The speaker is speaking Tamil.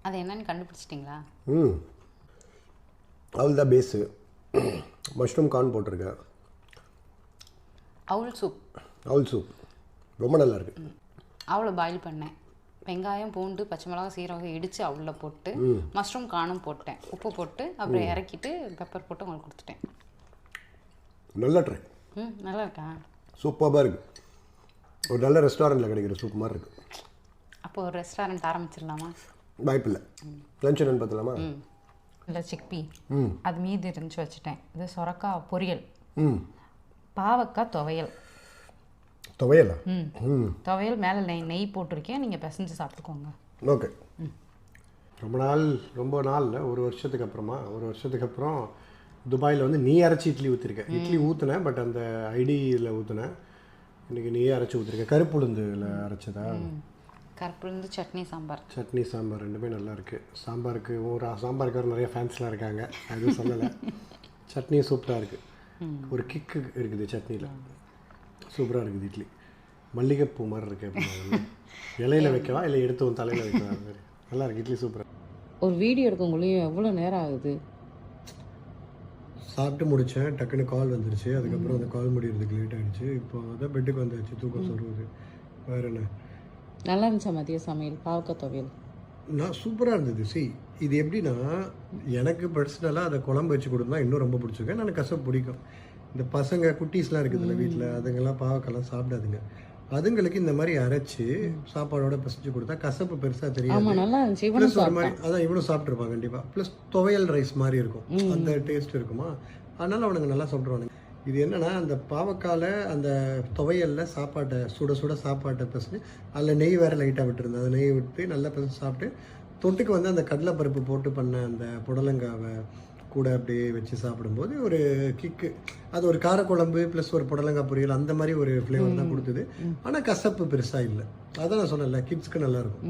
அது என்னன்னு கண்டுபிடிச்சிட்டிங்களா? அவள் தான் பேஸு. மஷ்ரூம் கார்ன் போட்டிருக்கேன். அவுல் சூப். அவள் சூப் ரொம்ப நல்லா இருக்கு. அவளை பாயில் பண்ணேன். வெங்காயம், பூண்டு, பச்சை மிளகா, சீரகம் இடித்து அவளில் போட்டு மஷ்ரூம் காணும் போட்டேன். உப்பு போட்டு அப்புறம் இறக்கிட்டு பெப்பர் போட்டு உங்களுக்கு கொடுத்துட்டேன். நல்ல ட்ரை. நல்லா இருக்கா? சூப்பராக இருக்குது. ஒரு நல்ல ரெஸ்டாரண்ட்டில் கிடைக்கிற சூப் மாதிரி இருக்குது. அப்போ ஒரு ரெஸ்டாரண்ட் ஆரம்பிச்சிடலாமா? வாய்ப்பில்லை. லஞ்ச் என்னன்னு பார்த்தலாமா? இல்லை சிக்பி அது மீதி இருந்துச்சு வச்சுட்டேன். இது சொரக்காய் பொரியல், பாவக்காய் துவையல். துவையலா? துவையல் மேலே நெய் போட்டிருக்கேன். நீங்கள் பிசைஞ்சு சாப்பிட்டுக்கோங்க. ஓகே. ரொம்ப நாளில் ஒரு வருஷத்துக்கு அப்புறம் துபாயில் வந்து நீ அரைச்சி இட்லி ஊற்றிருக்கேன். இட்லி ஊற்றினேன், பட் அந்த ஐடியில் ஊற்றினேன். இன்றைக்கி நீயே அரைச்சி ஊற்றிருக்கேன். கருப்பு உளுந்தில் அரைச்சதா? கருப்பு உளுந்து சட்னி சாம்பார் ரெண்டுமே நல்லா இருக்குது. சாம்பாருக்கு நிறைய ஃபேன்ஸ்லாம் இருக்காங்க, அதுவும் சொல்லலை. சட்னியும் சூப்பராக இருக்குது. ஒரு கிக்கு இருக்குது சட்னியில். சூப்பராக இருக்குது இட்லி. மல்லிகைப்பூ மாதிரி இருக்குது. அப்படின்னா இலையில வைக்கவா இல்லை எடுத்து உன் தலையில் வைக்கவா? நல்லா இருக்குது இட்லி. சூப்பராக. ஒரு வீடியோ எடுக்கவங்களையும் எவ்வளோ நேரம் ஆகுது? சாப்பிட்டு முடித்தேன், டக்குன்னு கால் வந்துருச்சு. அதுக்கப்புறம் அந்த கால் முடிகிறதுக்கு லேட் ஆகிடுச்சு. இப்போ அதான் பெட்டுக்கு வந்தாச்சு, தூக்கம் சொல்லுவது. வேறு என்ன நல்லா இருந்துச்சா மதிய சமையல்? பாவக்காய் துவையல் சூப்பராக இருந்தது. இது எப்படின்னா, எனக்கு பர்சனலாக அதை குழம்பு வச்சு கொடுத்தா இன்னும் ரொம்ப பிடிச்சிருக்கேன். எனக்கு கசப்பு பிடிக்கும். இந்த பசங்க குட்டீஸ்லாம் இருக்குதுல்ல வீட்டில், அதுங்கெல்லாம் பாவக்காய்லாம் சாப்பிடாதுங்க. அதுங்களுக்கு இந்த மாதிரி அரைச்சி சாப்பாடோட பிசைஞ்சு கொடுத்தா கசப்பு பெருசாக தெரியும். ப்ளஸ் ஒரு மாதிரி அதான் இவனும் சாப்பிட்ருப்பான் கண்டிப்பாக. ப்ளஸ் துவையல் ரைஸ் மாதிரி இருக்கும், அந்த டேஸ்ட் இருக்குமா. அதனால அவனுங்க நல்லா சாப்பிட்ருவானுங்க. இது என்னென்னா, அந்த பாவக்காயில் அந்த துவையலில் சாப்பாட்டை சுட சாப்பாட்டை பிசைஞ்சு அதில் நெய் வேறு லைட்டாக விட்டுருந்தேன். அந்த நெய் விட்டு நல்லா பிசைஞ்சு சாப்பிட்டு தொட்டுக்கு வந்து அந்த கடலைப்பருப்பு போட்டு பண்ண அந்த புடலங்காவை கூட அப்படியே வச்சு சாப்பிடும்போது ஒரு கிக்கு. அது ஒரு காரக்குழம்பு ப்ளஸ் ஒரு புடலங்காய் பொரியல் அந்த மாதிரி ஒரு ஃப்ளேவர் தான் கொடுத்தது. ஆனால் கசப்பு பெருசாக இல்லை. அதான் நான் சொன்னேன்ல, கிட்ஸ்க்கு நல்லாயிருக்கும்.